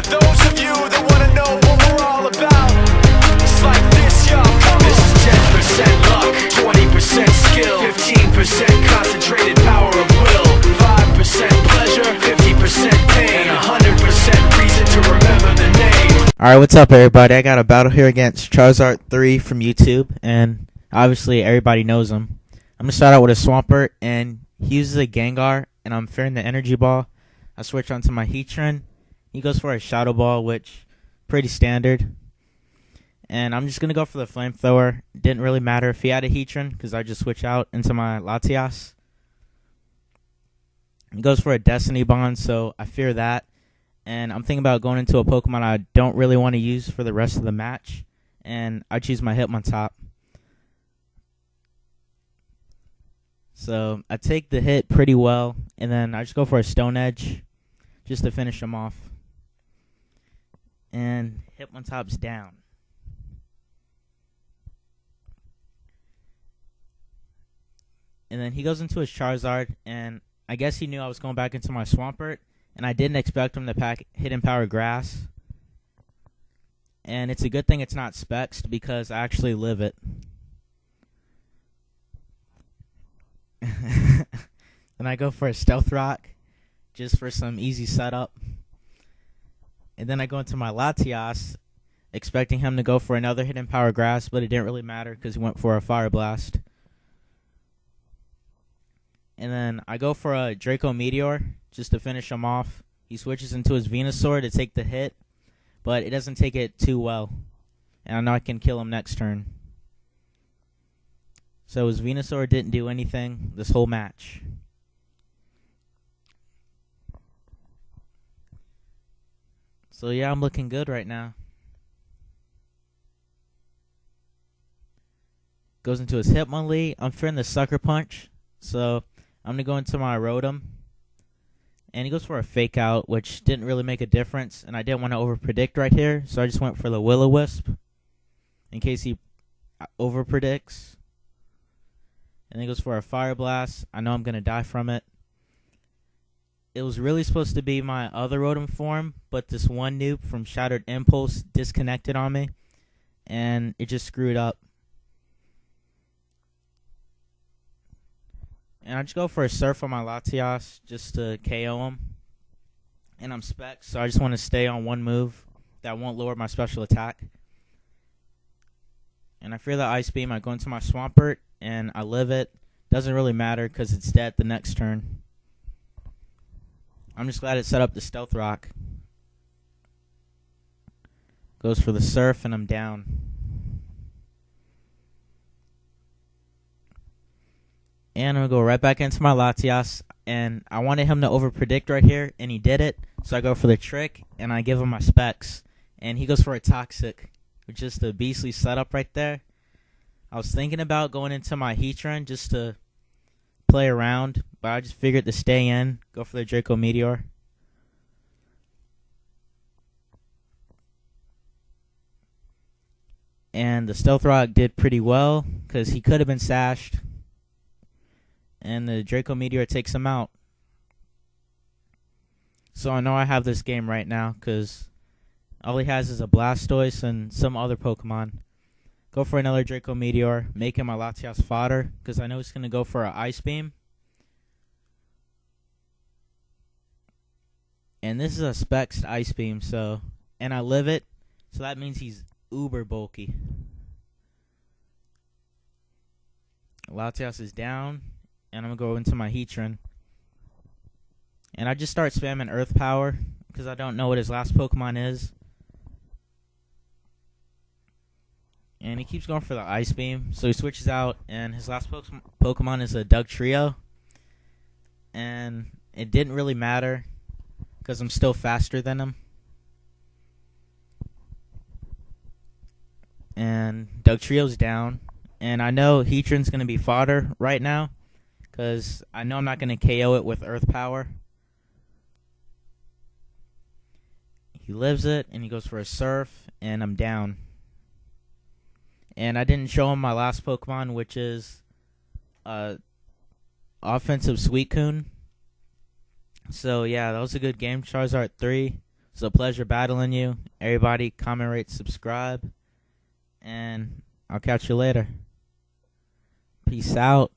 those of you that wanna know what we're all about, it's like this, yo. This is 10% luck, 20% skill, 15% concentrated power of will, 5% pleasure, 50% pain, and 100% reason to remember the name. Alright, what's up everybody? I got a battle here against CharizardThree from YouTube, and obviously everybody knows him. I'm going to start out with a Swampert, and he uses a Gengar, and I'm fearing the Energy Ball. I switch onto my Heatran. He goes for a Shadow Ball, which pretty standard. And I'm just going to go for the Flamethrower. Didn't really matter if he had a Heatran, because I just switch out into my Latias. He goes for a Destiny Bond, so I fear that. And I'm thinking about going into a Pokemon I don't really want to use for the rest of the match. And I choose my Hitmontop. So I take the hit pretty well, and then I just go for a Stone Edge just to finish him off. And Hitmontop's down. And then he goes into his Charizard, and I guess he knew I was going back into my Swampert, and I didn't expect him to pack Hidden Power Grass. And it's a good thing it's not Spexed, because I actually live it. Then I go for a Stealth Rock, just for some easy setup. And then I go into my Latias, expecting him to go for another Hidden Power Grass, but it didn't really matter because he went for a Fire Blast. And then I go for a Draco Meteor, just to finish him off. He switches into his Venusaur to take the hit, but it doesn't take it too well. And I know I can kill him next turn. So his Venusaur didn't do anything this whole match. So yeah, I'm looking good right now. Goes into his Hitmonlee. I'm fearing the Sucker Punch. So I'm going to go into my Rotom. And he goes for a Fake Out, which didn't really make a difference. And I didn't want to overpredict right here. So I just went for the Will-O-Wisp, in case he overpredicts. And he goes for a Fire Blast. I know I'm going to die from it. It was really supposed to be my other Rotom form, but this one noob from Shattered Impulse disconnected on me, and it just screwed up. And I just go for a Surf on my Latias just to KO him. And I'm Spec, so I just want to stay on one move that won't lower my special attack. And I fear the Ice Beam. I go into my Swampert, and I live it. Doesn't really matter because it's dead the next turn. I'm just glad it set up the Stealth Rock. Goes for the Surf, and I'm down. And I'm going to go right back into my Latias. And I wanted him to overpredict right here, and he did it. So I go for the Trick, and I give him my Specs. And he goes for a Toxic, which is the beastly setup right there. I was thinking about going into my Heatran just to play around, but I just figured to stay in, go for the Draco Meteor. And the Stealth Rock did pretty well, because he could have been sashed. And the Draco Meteor takes him out. So I know I have this game right now, because all he has is a Blastoise and some other Pokemon. Go for another Draco Meteor, make him my Latias fodder, because I know he's going to go for an Ice Beam. And this is a Specs Ice Beam, so, and I live it, so that means he's uber bulky. Latias is down, and I'm going to go into my Heatran. And I just start spamming Earth Power, because I don't know what his last Pokemon is. And he keeps going for the Ice Beam, so he switches out, and his last Pokemon is a Dugtrio. And it didn't really matter, because I'm still faster than him. And Dugtrio's down. And I know Heatran's going to be fodder right now, because I know I'm not going to KO it with Earth Power. He lives it, and he goes for a Surf, and I'm down. And I didn't show him my last Pokemon, which is Offensive Suicune. So, yeah, that was a good game. CharizardThree It's a pleasure battling you. Everybody, comment, rate, subscribe. And I'll catch you later. Peace out.